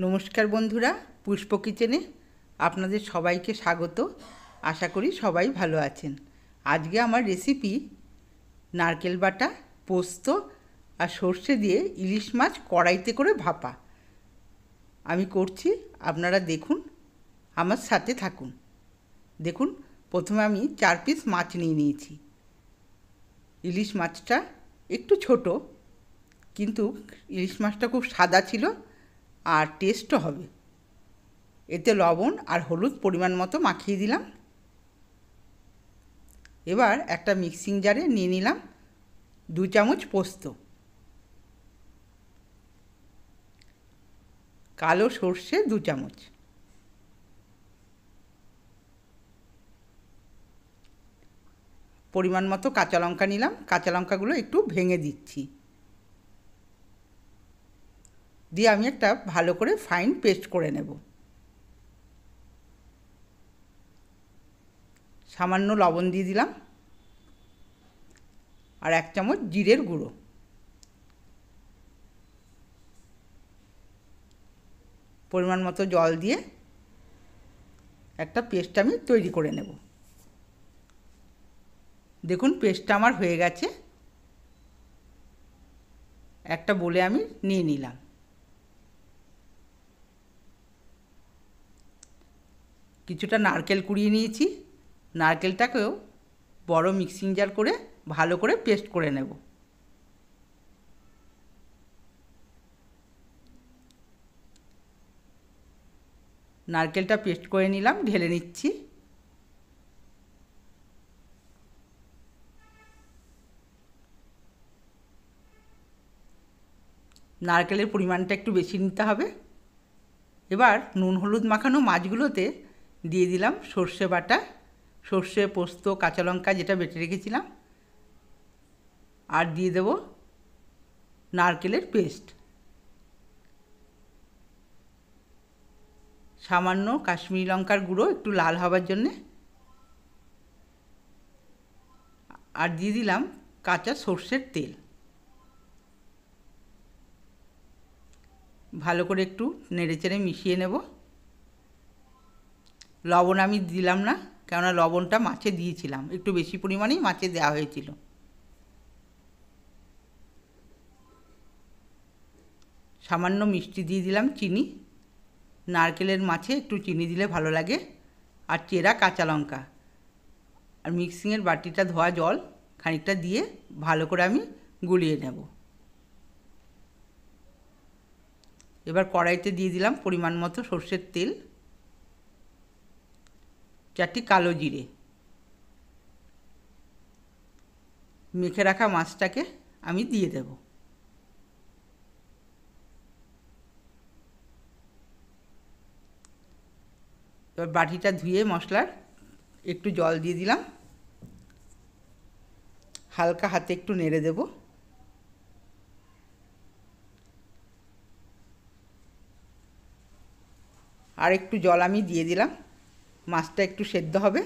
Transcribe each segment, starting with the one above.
নমস্কার বন্ধুরা, পুষ্প কিচেনে আপনাদের সবাইকে স্বাগত। আশা করি সবাই ভালো আছেন। আজকে আমার রেসিপি নারকেল বাটা, পোস্ত আর সর্ষে দিয়ে ইলিশ মাছ কড়াইতে করে ভাপা। আমি করছি, আপনারা দেখুন, আমার সাথে থাকুন। দেখুন, প্রথমে আমি 4 পিস মাছ নিয়ে নিয়েছি। ইলিশ মাছটা একটু ছোট, কিন্তু ইলিশ মাছটা খুব সাদা ছিল আর টেস্টও হবে। এতে লবণ আর হলুদ পরিমাণ মতো মাখিয়ে দিলাম। এবার একটা মিক্সিং জারে নিয়ে নিলাম 2 চামচ পোস্ত, কালো সর্ষে 2 চামচ, পরিমাণ মতো কাঁচা লঙ্কা নিলাম। কাঁচা লঙ্কাগুলো একটু ভেঙে দিচ্ছি, দিয়ে আমি একটা ভালো করে ফাইন পেস্ট করে নেব। সামান্য লবণ দিয়ে দিলাম আর 1 চামচ জিরের গুঁড়ো। পরিমাণ মতো জল দিয়ে একটা পেস্ট আমি তৈরি করে নেব। দেখুন, পেস্টটা আমার হয়ে গেছে। একটা বলে আমি নিয়ে নিলাম। কিছুটা নারকেল কুড়িয়ে নিয়েছি। নারকেলটাকেও বড় মিক্সিং জার করে ভালো করে পেস্ট করে নেব। নারকেলটা পেস্ট করে নিলাম, ঢেলে নিচ্ছি। নারকেলের পরিমাণটা একটু বেশি নিতে হবে। এবার নুন হলুদ মাখানো মাছগুলোতে দিয়ে দিলাম সর্ষে বাটা, সর্ষে, পোস্ত, কাঁচা লঙ্কা যেটা বেটে রেখেছিলাম, আর দিয়ে দেব নারকেলের পেস্ট, সামান্য কাশ্মীরি লঙ্কার গুঁড়ো একটু লাল হবার জন্যে, আর দিয়ে দিলাম কাঁচা সর্ষের তেল। ভালো করে একটু নেড়েচেড়ে মিশিয়ে নেব। লবণ আমি দিলাম না, কেননা লবণটা মাছে দিয়েছিলাম, একটু বেশি পরিমাণেই মাছে দেওয়া হয়েছিল। সামান্য মিষ্টি দিয়ে দিলাম, চিনি, নারকেলের মাছে একটু চিনি দিলে ভালো লাগে, আর চেরা কাঁচা লঙ্কা, আর মিক্সিংয়ের বাটিটা ধোয়া জল খানিকটা দিয়ে ভালো করে আমি গুলিয়ে নেব। এবার কড়াইতে দিয়ে দিলাম পরিমাণ মতো সর্ষের তেল, 4টি কালো জিরে। মেখে রাখা মাছটাকে আমি দিয়ে দেব। এবার বাটিটা ধুয়ে মশলার একটু জল দিয়ে দিলাম, হালকা হাতে একটু নেড়ে দেব। আর একটু জল আমি দিয়ে দিলাম, মাছটা একটু সেদ্ধ হবে।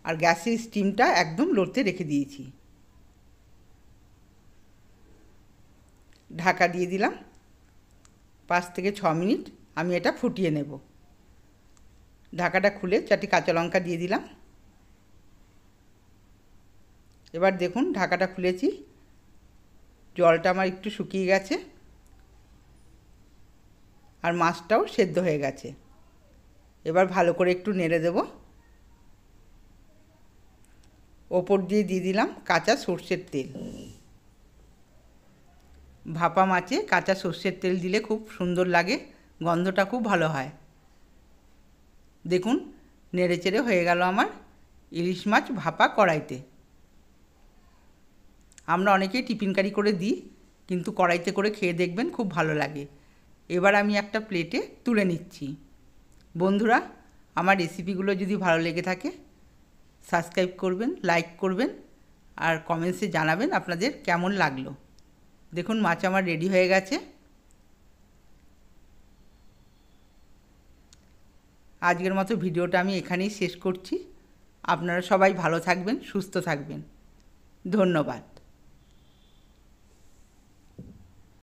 আর গ্যাসের স্টিমটা একদম লোতে রেখে দিয়েছি। ঢাকা দিয়ে দিলাম। 5 থেকে 6 মিনিট আমি এটা ফুটিয়ে নেব। ঢাকাটা খুলে 4টি কাঁচা লঙ্কা দিয়ে দিলাম। এবার দেখুন, ঢাকাটা খুলেছি, জলটা আমার একটু শুকিয়ে গেছে আর মাছটাও সেদ্ধ হয়ে গেছে। এবার ভালো করে একটু নেড়ে দেব। ওপর দিয়ে দিয়ে দিলাম কাঁচা সর্ষের তেল। ভাপা মাছে কাঁচা সর্ষের তেল দিলে খুব সুন্দর লাগে, গন্ধটা খুব ভালো হয়। দেখুন, নেড়েচেড়ে হয়ে গেল আমার ইলিশ মাছ ভাপা কড়াইতে। আমরা অনেকেই টিফিন কারি করে দিই, কিন্তু কড়াইতে করে খেয়ে দেখবেন, খুব ভালো লাগে। এবার আমি একটা প্লেটে তুলে নিচ্ছি। বন্ধুরা, আমার রেসিপিগুলো যদি ভালো লেগে থাকে সাবস্ক্রাইব করবেন, লাইক করবেন, আর কমেন্টসে জানাবেন আপনাদের কেমন লাগলো। দেখুন, মাছ আমার রেডি হয়ে গেছে। আজকের মতো ভিডিওটা আমি এখানেই শেষ করছি। আপনারা সবাই ভালো থাকবেন, সুস্থ থাকবেন। ধন্যবাদ।